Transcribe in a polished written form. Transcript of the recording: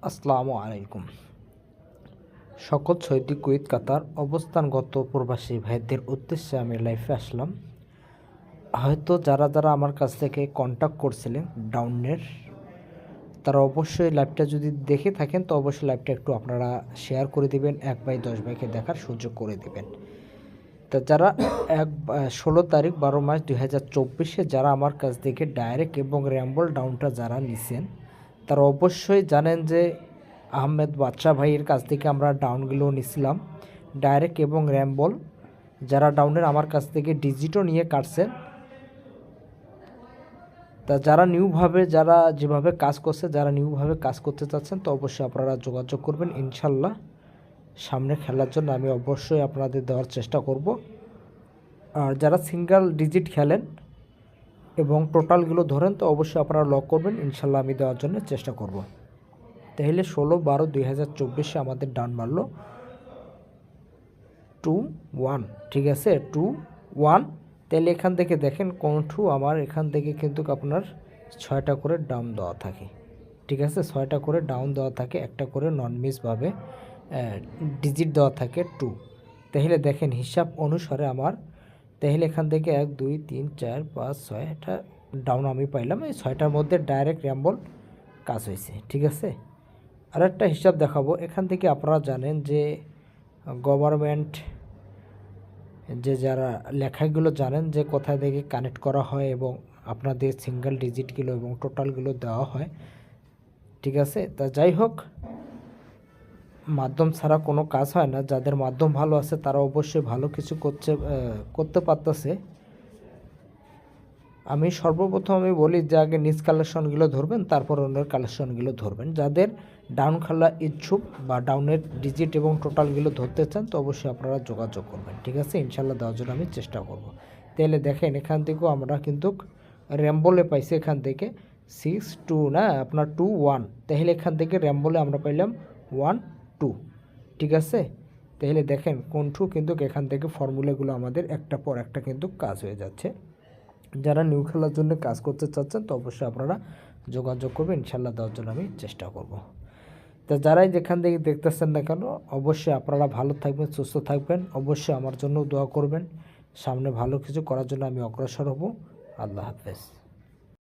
আসসালামু আলাইকুম। সকল সৌদি, কুয়েত, কাতার অবস্থানগত প্রবাসী ভাইদের উদ্দেশ্যে আমি লাইভে আসলাম। হয়তো যারা আমার কাছ থেকে কন্ট্যাক্ট করছিলেন ডাউনের, তারা অবশ্যই লাইভটা যদি দেখে থাকেন তো অবশ্যই লাইভটা একটু আপনারা শেয়ার করে দিবেন, 1 ভাই 10 ভাইকে দেখার সুযোগ করে দিবেন। তা যারা 16 তারিখ 12 মাস 2024-এ যারা আমার কাছ থেকে ডাইরেক্ট এবং র্যাম্বল ডাউনটা যারা নিছেন, তারা অবশ্যই জানেন যে আহমেদ বাদশা ভাইয়ের কাছ থেকে আমরা ডাউনগুলো নিছিলাম ডাইরেক্ট এবং র্যাম্বল। যারা ডাউনের আমার কাছ থেকে ডিজিটও নিয়ে কাটছেন, তা যারা নিউভাবে যারা যেভাবে কাজ করছে, যারা নিউভাবে কাজ করতে চাচ্ছেন তো অবশ্যই আপনারা যোগাযোগ করবেন। ইনশাল্লাহ সামনে খেলার জন্য আমি অবশ্যই আপনাদের দেওয়ার চেষ্টা করব। আর যারা সিঙ্গেল ডিজিট খেলেন এবং টোটালগুলো ধরেন তো অবশ্যই আপনারা লক করবেন, ইনশাল্লাহ আমি দেওয়ার জন্য চেষ্টা করব। তাহলে 16/12/2024 আমাদের ডাউন মারলো 2-1, ঠিক আছে 2-1। তাহলে এখান থেকে দেখেন কন্ট্রু আমার এখান থেকে কিন্তু আপনার 6টা করে ডাউন দেওয়া থাকে, ঠিক আছে 6টা করে ডাউন দেওয়া থাকে, একটা করে নন মিসভাবে ডিজিট দেওয়া থাকে 2। তাহলে দেখেন হিসাব অনুসারে আমার তাহলে এখান থেকে 1 2 3 4 5 6টা ডাউন আমি পাইলাম। এই 6টার মধ্যে ডাইরেক্ট র্যাম্বল কাজ হয়েছে, ঠিক আছে। আর একটা হিসাব দেখাবো। এখান থেকে আপনারা জানেন যে গভর্নমেন্ট যে যারা লেখাগুলো জানেন যে কোথা থেকে কানেক্ট করা হয় এবং আপনাদের সিঙ্গেল ডিজিটগুলো এবং টোটালগুলো দেওয়া হয়, ঠিক আছে। তা যাই হোক, মাধ্যম ছাড়া কোনো কাজ হয় না। যাদের মাধ্যম ভালো আছে তারা অবশ্যই ভালো কিছু করতে পারতেছে। আমি সর্বপ্রথম বলি যে আগে নিজ কালেকশনগুলো ধরবেন, তারপর অন্যের কালেকশনগুলো ধরবেন। যাদের ডাউন খেলা ইচ্ছুক বা ডাউনের ডিজিট এবং টোটালগুলো ধরতে চান তো অবশ্যই আপনারা যোগাযোগ করবেন, ঠিক আছে। ইনশাল্লাহ দেওয়ার জন্য আমি চেষ্টা করব। তাহলে দেখেন এখান থেকেও আমরা কিন্তু র্যাম্বলে পাইছি এখান থেকে 6-2 না আপনার 2-1। তাহলে এখান থেকে র্যাম্বলে আমরা পাইলাম 1-2, ঠিক আছে। তাহলে দেখেন কোনঠু কিন্তু এখান থেকে ফর্মুলাগুলো আমাদের একটা পর একটা কিন্তু কাজ হয়ে যাচ্ছে। যারা নিউ খেলার জন্য কাজ করতে চাচ্ছেন তো অবশ্যই আপনারা যোগাযোগ করবেন, ইনশাল্লাহ দেওয়ার জন্য আমি চেষ্টা করব। তো যারাই যেখান থেকে দেখতেছেন না কেন অবশ্যই আপনারা ভালো থাকবেন, সুস্থ থাকবেন, অবশ্যই আমার জন্য দোয়া করবেন। সামনে ভালো কিছু করার জন্য আমি অগ্রসর হব। আল্লাহ হাফেজ।